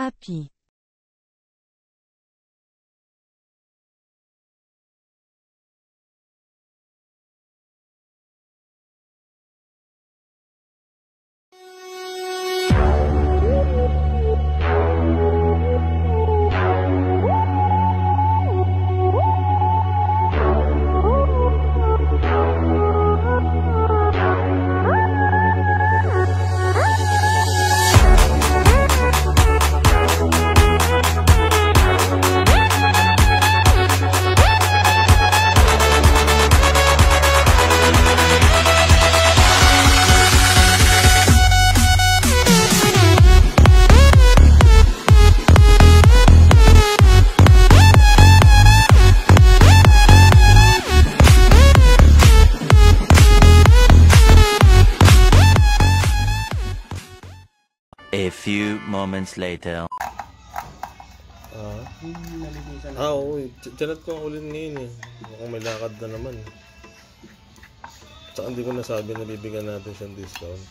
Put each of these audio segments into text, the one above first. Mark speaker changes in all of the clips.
Speaker 1: Tapis.
Speaker 2: A few moments later.
Speaker 3: Oo. Tiyanat ko ang ulit ngayon eh. Mukhang may lakad na naman. Tsaka hindi ko nasabi na bibigyan natin siyang discount.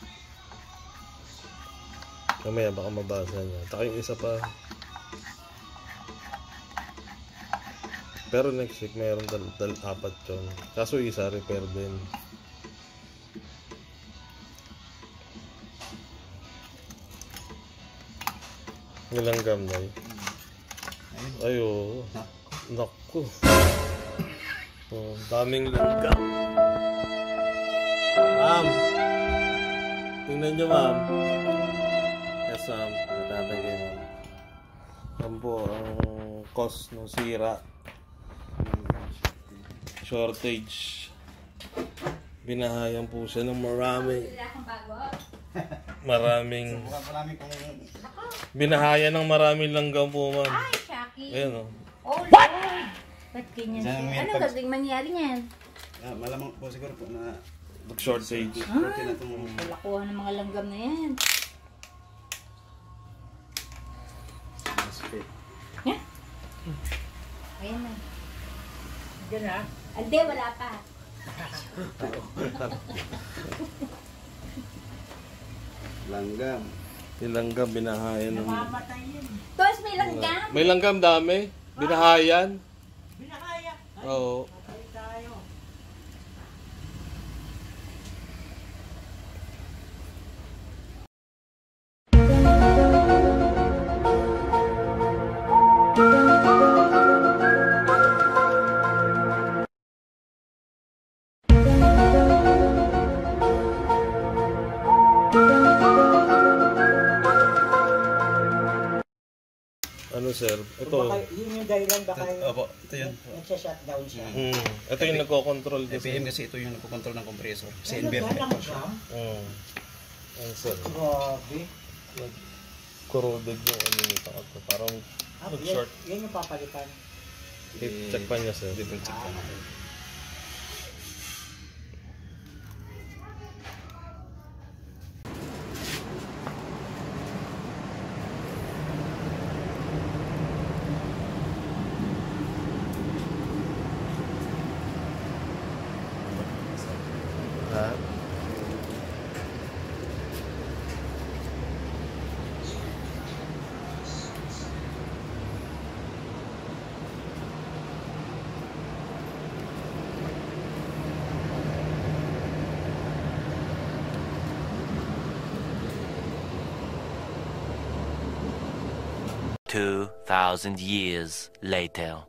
Speaker 3: Mamaya baka mabasa niya. Tsaka yung isa pa. Pero next week mayroon apat yun. Kaso isa repair din. Ilang gram na yun? Ayo, naku. Oh, daming langgam. Ma'am, tingnan nyo ma'am. Yes ma'am, natatagay ma'am. Yan po ang cost ng sira. Shortage. Binahayan po siya ng maraming binahayan ng maraming langgam po ma'am.
Speaker 4: Ay, Shaki.
Speaker 3: Ayan o.
Speaker 4: Oh, what? Ba't ganyan? Ano gagawin mangyari niyan?
Speaker 5: Malamang po siguro po na
Speaker 3: Shortage.
Speaker 4: Palakuha ng mga langgam na yan. Yeah? Ayan na. Diyan na? Hindi, wala pa.
Speaker 5: langgam.
Speaker 3: Yung langgam binahayan ng...
Speaker 4: Tapos may langgam?
Speaker 3: May langgam dami. Binahayan.
Speaker 6: Binahayan?
Speaker 3: Oo.
Speaker 6: Tayo.
Speaker 3: Ano sir? Ito.
Speaker 6: Yun yung dahilan baka
Speaker 5: Opo, ito yun.
Speaker 6: nagsha-shutdown siya.
Speaker 3: Ito yung nagko-control kasi.
Speaker 5: EPM kasi ito yung nagko-control ng compressor. Sa
Speaker 6: Ano
Speaker 5: inverter
Speaker 6: ba
Speaker 5: po siya.
Speaker 3: Ang sir.
Speaker 6: Grabe.
Speaker 3: Corroded yung ano nito. Parang short.
Speaker 6: Yan yung papalitan.
Speaker 3: Check pa niya sir.
Speaker 5: Double check pa natin.
Speaker 3: Ha?
Speaker 2: Two 2,000 years later.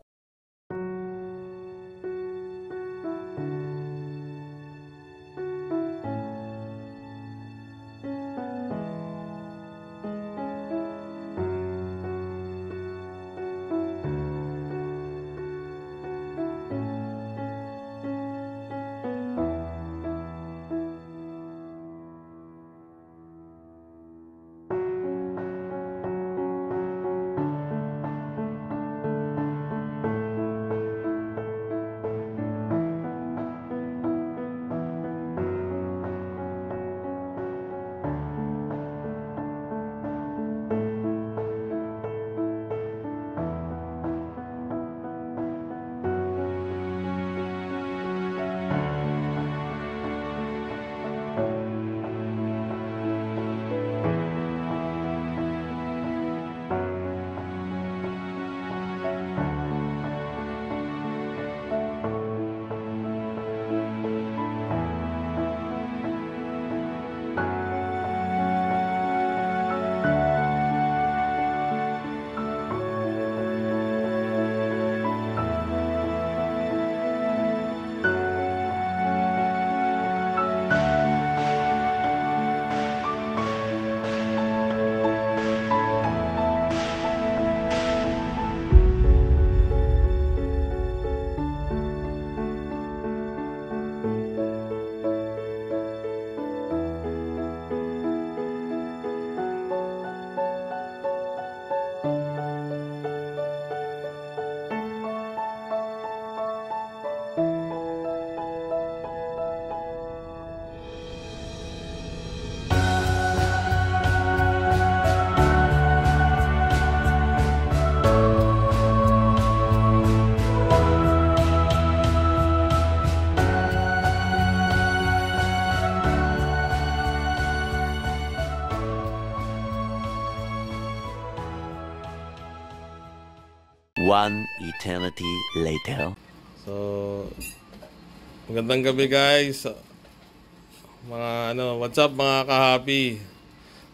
Speaker 2: One eternity later.
Speaker 3: So, magandang gabi guys. What's up mga ka-happy?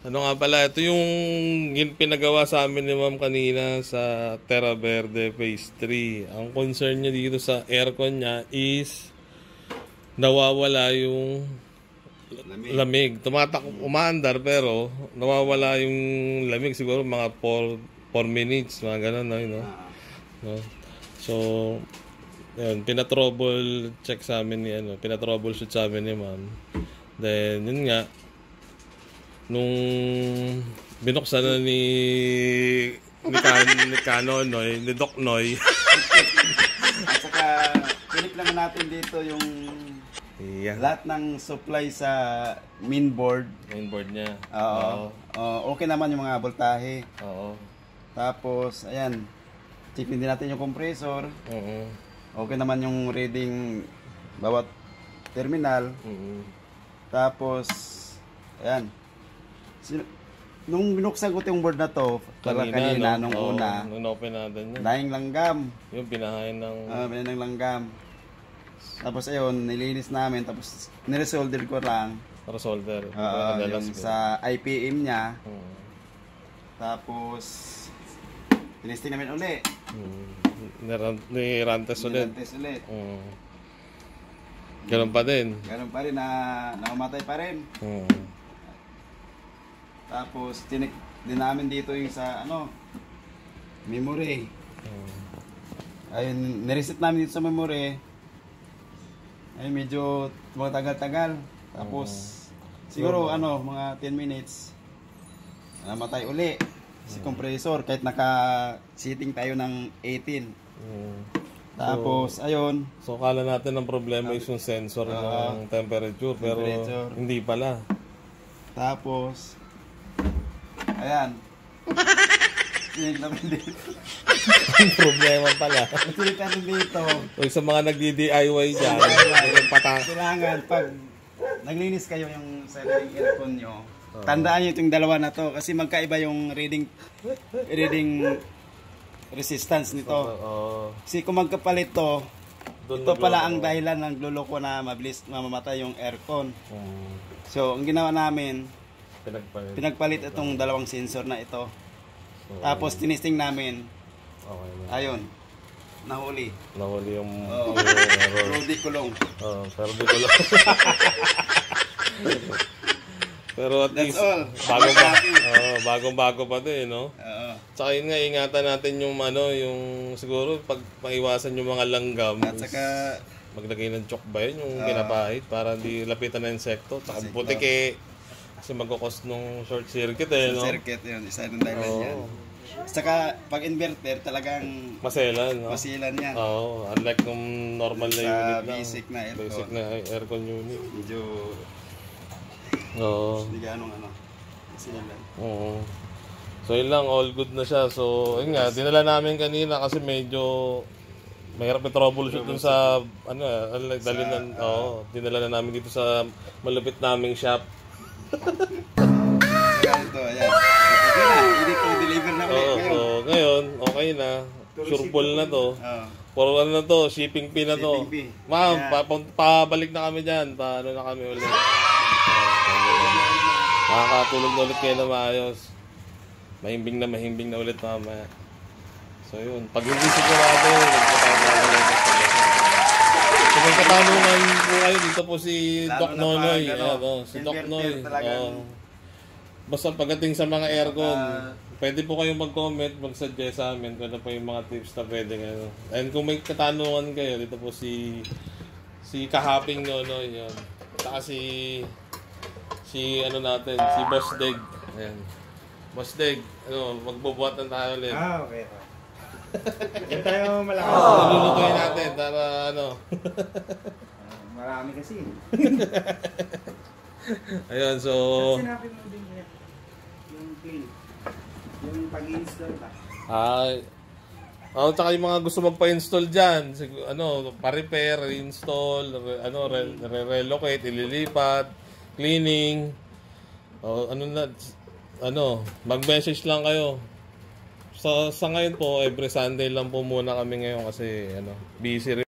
Speaker 3: Ano nga pala, ito yung pinagawa sa amin ni Ma'am kanina sa Terra Verde Phase 3. Ang concern niya dito sa aircon niya is nawawala yung lamig. Umaandar pero nawawala yung lamig siguro mga 4 minutes, mga ganun, no? So, yun, pina-troubleshoot sa amin ni Ma'am. Then, yun nga, nung binuksan na ni Doc Noy.
Speaker 5: At saka, pinip naman natin dito yung lahat ng supply sa mainboard.
Speaker 3: Mainboard niya.
Speaker 5: Oo. Okay naman yung mga voltahe.
Speaker 3: Oo.
Speaker 5: Tapos, ayan, checkin din natin yung compressor.
Speaker 3: Oo.
Speaker 5: Okay naman yung reading bawat terminal. Tapos, ayan. Nung binuksan ko yung board na to, kanina nung una,
Speaker 3: nung open natin yun.
Speaker 5: daing langgam.
Speaker 3: Yung pinahain ng...
Speaker 5: Pinahain ng langgam. Tapos ayun, nilinis namin. Tapos niresolder ko lang.
Speaker 3: Para solder.
Speaker 5: Yung sa IPM niya. Tapos, tinisting namin uli.
Speaker 3: Nirantes ulit.
Speaker 5: Nirantes ulit.
Speaker 3: Ganun pa din.
Speaker 5: Ganun pa rin na namamatay pa rin. Tapos, tinik din namin dito yung sa, memory. Ayun, nireset namin dito sa memory. Ayun, medyo tagal-tagal. Tapos, siguro, mga 10 minutes, namatay uli si compressor kahit naka-sitting tayo ng 18. Tapos, ayun.
Speaker 3: So, kala natin ang problema is yung sensor ng temperature, pero hindi pala.
Speaker 5: Tapos, ayan. Sinig namin dito.
Speaker 3: Ang problema pala.
Speaker 5: Sinig namin dito.
Speaker 3: So, sa mga nagdi-DIY dyan,
Speaker 5: kailangan pag naglinis kayo yung sariling aircon nyo, tandaan nyo itong dalawa na to kasi magkaiba yung reading resistance nito. Kasi kung magkapalit to, ito pala ang dahilan ng luloko na mabilis mamamatay yung aircon. So, ang ginawa namin, pinagpalit itong dalawang sensor na ito. Tapos tinisting namin. Ayun. Nahuli yung pero di kulong.
Speaker 3: Pero at least bagong-bago pa din, no? Tsaka yun nga, ingatan natin yung siguro pag maiwasan yung mga langgam.
Speaker 5: At saka
Speaker 3: maglagay ng chok ba yun, yung pinapahit para hindi lapitan ng insekto. Tsaka putik kasi magkakos nung short circuit no?
Speaker 5: Circuit yun, isa ng dahilan yan. Saka pag inverter talagang
Speaker 3: maselan, no?
Speaker 5: Masilan yan.
Speaker 3: Unlike nung normal na unit lang.
Speaker 5: Basic na aircon.
Speaker 3: Basic na aircon unit.
Speaker 5: Medyo hindi ganong masilan.
Speaker 3: So yun lang, all good na siya. So yun nga, dinala namin kanina kasi medyo mahirap i-troubleshoot dun sa dinala na namin dito sa malapit naming shop.
Speaker 5: Ganito, ayan. Hindi ko deliver na ulit ngayon.
Speaker 3: So ngayon, okay na. Sure full na to. Puro na to, shipping fee na to. Ma'am, pabalik na kami dyan. Paano na kami ulit. Makakatulog na ulit kayo na maayos. Mahimbing na ulit mamaya. So yun, pag hindi sigurado, so may katanungan po kayo, dito po si Doc Nonoy. Si Doc Noy. Basta pagdating sa mga aircon, pwede po kayong mag-comment, mag-suggest sa amin kung ano po yung mga tips na pwede ngayon. And kung may katanungan kayo, dito po si Kahaping Nonoy. Yan. Saka si Boss Deg. Ayan. Boss Deg, magbubuhat na tayo ulit.
Speaker 6: Okay. Yan tayo malakas.
Speaker 3: Nilulutuin natin para
Speaker 6: Marami kasi.
Speaker 3: Ayun, so...
Speaker 6: Sinabi mo din yan. Yung clean. Yung pag-install ba?
Speaker 3: Tsaka yung mga gusto magpa-install dyan, pa-repair, reinstall, relocate, ililipat, cleaning, mag-message lang kayo. sa ngayon po, every Sunday lang po muna kami ngayon kasi busy rin